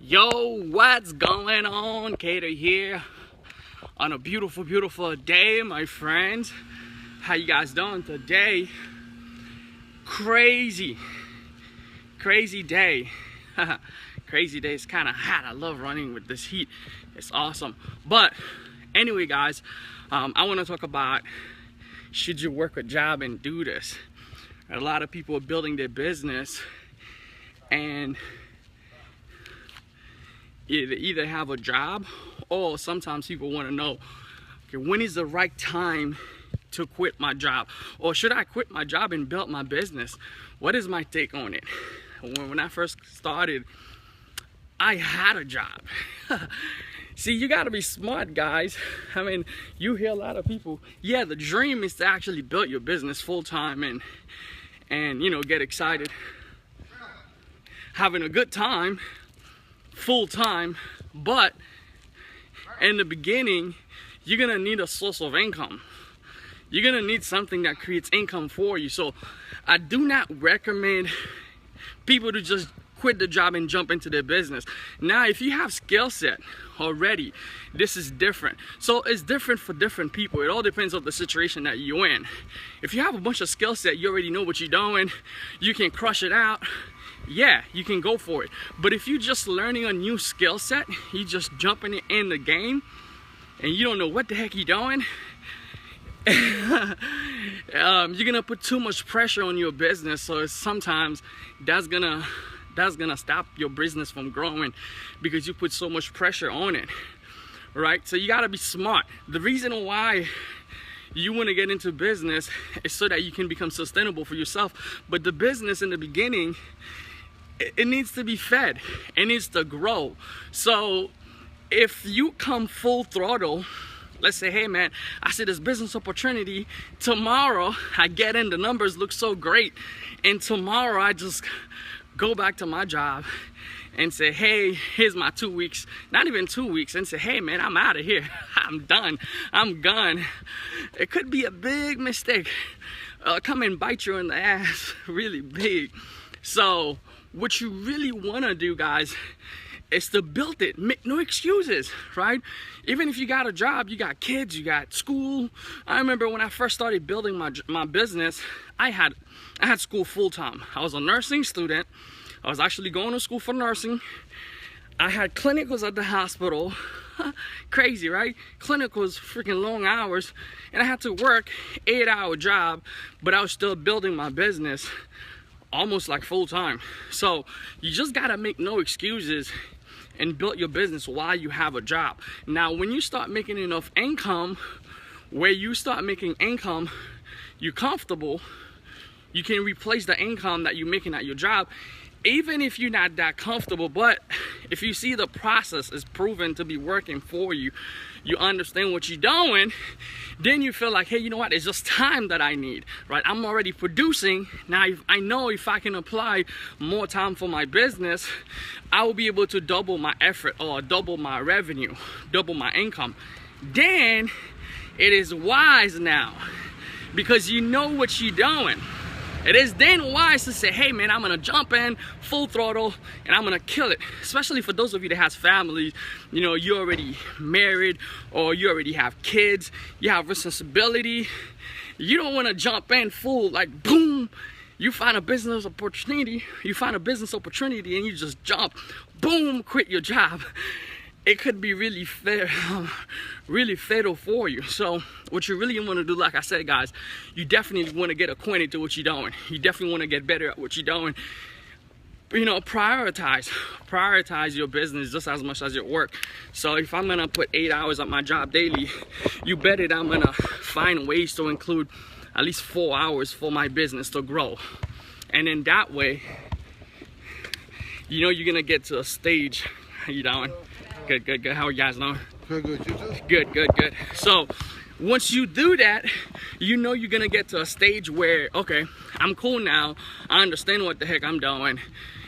Yo, what's going on? Keder here on a beautiful, beautiful day, my friends. How you guys doing today? Crazy day. Crazy day. It's kind of hot. I love running with this heat. It's awesome. But anyway, guys, I want to talk about, should you work a job and do this? A lot of people are building their business and either have a job, or sometimes people want to know, okay, when is the right time to quit my job? Or should I quit my job and build my business? What is my take on it? When I first started, I had a job. See, you got to be smart, guys. I mean, you hear a lot of people, yeah, the dream is to actually build your business full-time and you know, get excited, having a good time full-time, but in the beginning you're gonna need a source of income. You're gonna need something that creates income for you. So I do not recommend people to just quit the job and jump into their business. Now, if you have skill set already, this is different. So it's different for different people. It all depends on the situation that you're in. If you have a bunch of skill set, you already know what you're doing, you can crush it out, yeah, you can go for it. But if you're just learning a new skill set, you just jumping in the game and you don't know what the heck you're doing, you're gonna put too much pressure on your business. So sometimes that's gonna stop your business from growing because you put so much pressure on it, right? So you gotta be smart. The reason why you want to get into business is so that you can become sustainable for yourself. But the business in the beginning, it needs to be fed. It needs to grow. So if you come full throttle, let's say, hey man, I see this business opportunity. Tomorrow I get in, the numbers look so great, and tomorrow I just go back to my job and say, hey, here's my 2 weeks, not even 2 weeks, and say, hey man, I'm out of here. I'm done. I'm gone. It could be a big mistake. Come and bite you in the ass really big. So what you really want to do, guys, is to build it. Make no excuses, right? Even if you got a job, you got kids, you got school. I remember when I first started building my business, I had school full-time. I was a nursing student. I was actually going to school for nursing. I had clinicals at the hospital. Crazy, right? Clinicals, freaking long hours. And I had to work 8-hour job, but I was still building my business almost like full-time. So you just gotta make no excuses and build your business while you have a job. Now, when you start making enough income, where you start making income, you're comfortable, you can replace the income that you're making at your job, even if you're not that comfortable. But if you see the process is proven to be working for you, you understand what you're doing, then you feel like, hey, you know what, it's just time that I need, right? I'm already producing. Now, I know if I can apply more time for my business, I will be able to double my effort or double my revenue, double my income. Then it is wise now, because you know what you're doing. It is then wise to say, hey man, I'm gonna jump in full throttle and I'm gonna kill it. Especially for those of you that has families, you know, you're already married or you already have kids, you have responsibility. You don't wanna jump in full, like boom, you find a business opportunity, and you just jump, boom, quit your job. It could be really fatal for you. So what you really want to do, like I said, guys, you definitely want to get acquainted to what you're doing. You definitely want to get better at what you're doing. You know, prioritize your business just as much as your work. So if I'm gonna put 8 hours at my job daily, you bet it I'm gonna find ways to include at least 4 hours for my business to grow. And in that way, you know, you're gonna get to a stage. How you doing? Good. How are you guys doing? Good. So once you do that, you know you're gonna get to a stage where, okay, I'm cool now, I understand what the heck I'm doing,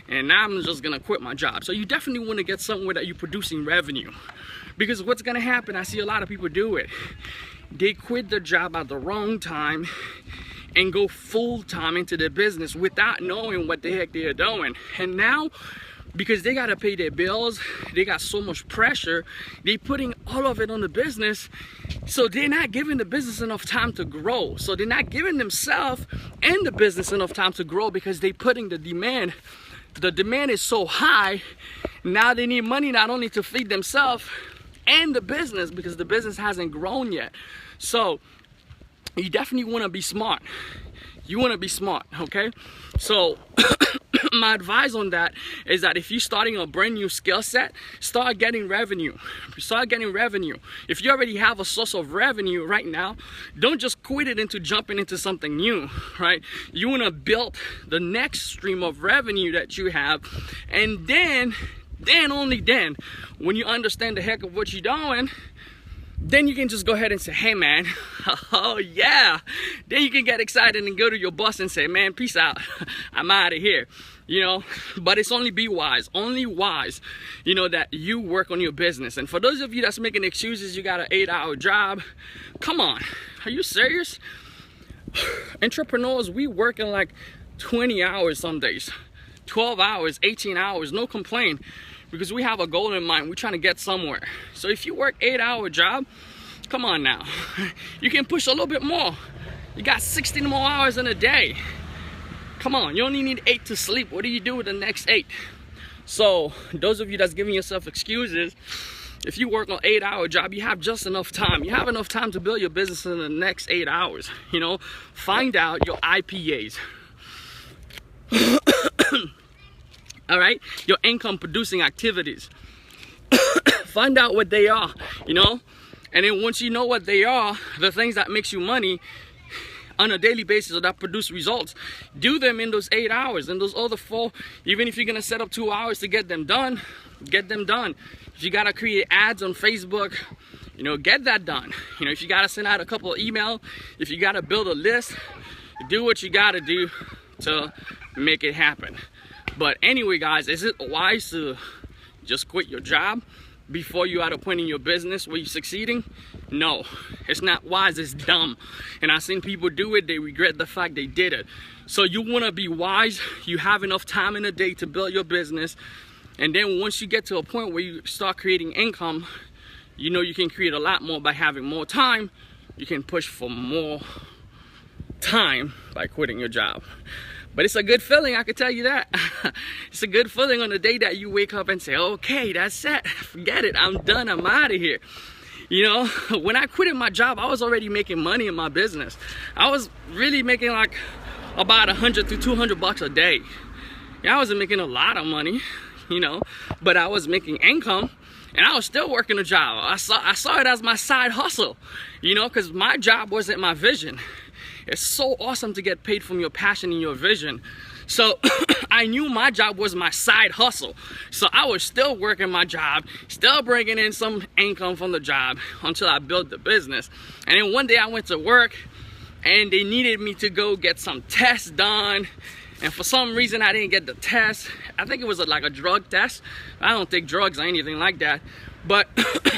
and now I'm just gonna quit my job. So you definitely want to get somewhere that you're producing revenue, because what's gonna happen, I see a lot of people do it, they quit their job at the wrong time and go full-time into their business without knowing what the heck they're doing. And now because they got to pay their bills. They got so much pressure. They putting all of it on the business. So they're not giving the business enough time to grow. So they're not giving themselves and the business enough time to grow because they putting the demand. The demand is so high. Now they need money not only to feed themselves and the business, because the business hasn't grown yet. So you definitely want to be smart. You want to be smart, okay? So my advice on that is that if you're starting a brand new skill set, start getting revenue. Start getting revenue. If you already have a source of revenue right now, don't just quit it into jumping into something new, right? You want to build the next stream of revenue that you have, and then only then, when you understand the heck of what you're doing, then you can just go ahead and say, hey man, oh yeah. Then you can get excited and go to your boss and say, man, peace out. I'm out of here. You know, but it's only wise, you know, that you work on your business. And for those of you that's making excuses, you got an 8-hour job. Come on, are you serious? Entrepreneurs, we work in like 20 hours some days, 12 hours, 18 hours, no complaint. Because we have a goal in mind. We're trying to get somewhere. So if you work 8-hour job, come on now. You can push a little bit more. You got 16 more hours in a day. Come on, you only need 8 to sleep. What do you do with the next 8? So those of you that's giving yourself excuses, if you work an 8-hour job, you have just enough time. You have enough time to build your business in the next 8 hours. You know, find out your IPAs. All right, your income producing activities. Find out what they are, you know, and then once you know what they are, the things that makes you money on a daily basis or that produce results, do them in those 8 hours. And those other 4, even if you're gonna set up 2 hours to get them done, get them done. If you gotta create ads on Facebook, you know, get that done. You know, if you gotta send out a couple of emails, if you gotta build a list, do what you gotta do to make it happen. But anyway, guys, is it wise to just quit your job before you're at a point in your business where you're succeeding? No, it's not wise, it's dumb. And I've seen people do it, they regret the fact they did it. So you want to be wise. You have enough time in a day to build your business. And then once you get to a point where you start creating income, you know you can create a lot more by having more time. You can push for more time by quitting your job. But it's a good feeling, I can tell you that. It's a good feeling on the day that you wake up and say, okay, that's it. Forget it. I'm done. I'm out of here. You know, when I quitted my job, I was already making money in my business. I was really making like about 100 to 200 bucks a day. Yeah, I wasn't making a lot of money, you know, but I was making income. And I was still working a job. I saw it as my side hustle, you know, because my job wasn't my vision. It's so awesome to get paid from your passion and your vision. So I knew my job was my side hustle. So I was still working my job, still bringing in some income from the job until I built the business. And then one day I went to work and they needed me to go get some tests done. And for some reason I didn't get the test. I think it was like a drug test. I don't take drugs or anything like that. But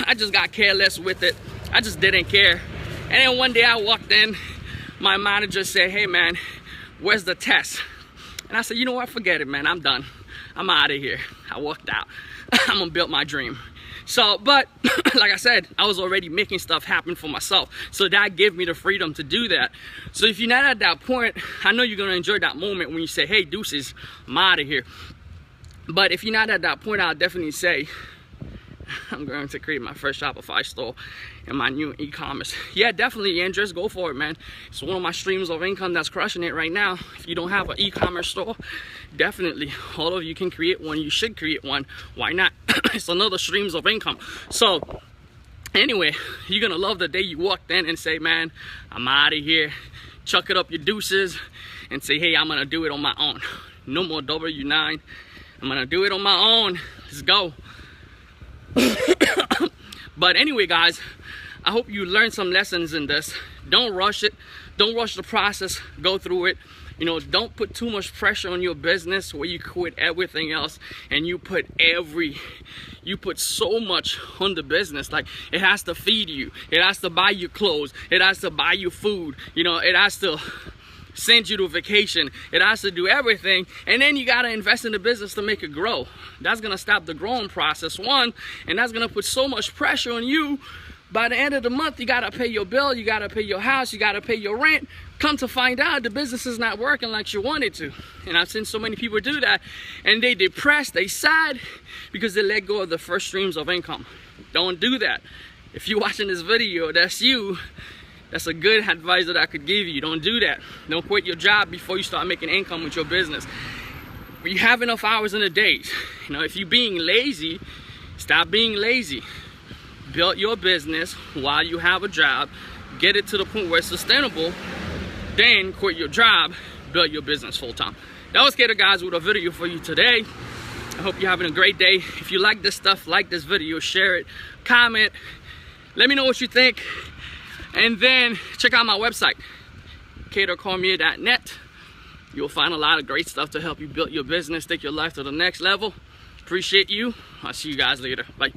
I just got careless with it. I just didn't care. And then one day I walked in. My manager said, hey man, where's the test? And I said, you know what, forget it, man, I'm done. I'm out of here. I walked out. I'm gonna build my dream. So, but like I said, I was already making stuff happen for myself. So that gave me the freedom to do that. So if you're not at that point, I know you're gonna enjoy that moment when you say, hey, deuces, I'm out of here. But if you're not at that point, I'll definitely say, I'm going to create my first Shopify store and my new e-commerce. Yeah, definitely, Andres, go for it, man. It's one of my streams of income that's crushing it right now. If you don't have an e-commerce store, definitely, all of you can create one. You should create one. Why not? It's another streams of income. So anyway, you're gonna love the day you walked in and say, man, I'm out of here. Chuck it up your deuces and say, hey, I'm gonna do it on my own. No more W9. I'm gonna do it on my own. Let's go. But anyway, guys, I hope you learned some lessons in this. Don't rush it. Don't rush the process. Go through it. You know, don't put too much pressure on your business where you quit everything else and you put so much on the business. Like, it has to feed you. It has to buy you clothes. It has to buy you food. You know, it has to send you to vacation. It has to do everything. And then you got to invest in the business to make it grow. That's going to stop the growing process, one. And that's going to put so much pressure on you. By the end of the month, you got to pay your bill. You got to pay your house. You got to pay your rent. Come to find out, the business is not working like you want it to. And I've seen so many people do that. And they depressed, they sad, because they let go of the first streams of income. Don't do that. If you're watching this video, that's you. That's a good advice that I could give you. Don't do that. Don't quit your job before you start making income with your business. You have enough hours in a day. You know, if you're being lazy, stop being lazy. Build your business while you have a job. Get it to the point where it's sustainable. Then quit your job, build your business full time. That was Keder, guys, with a video for you today. I hope you're having a great day. If you like this stuff, like this video, share it, comment, let me know what you think. And then check out my website, kedercormier.net. You'll find a lot of great stuff to help you build your business, take your life to the next level. Appreciate you. I'll see you guys later. Bye.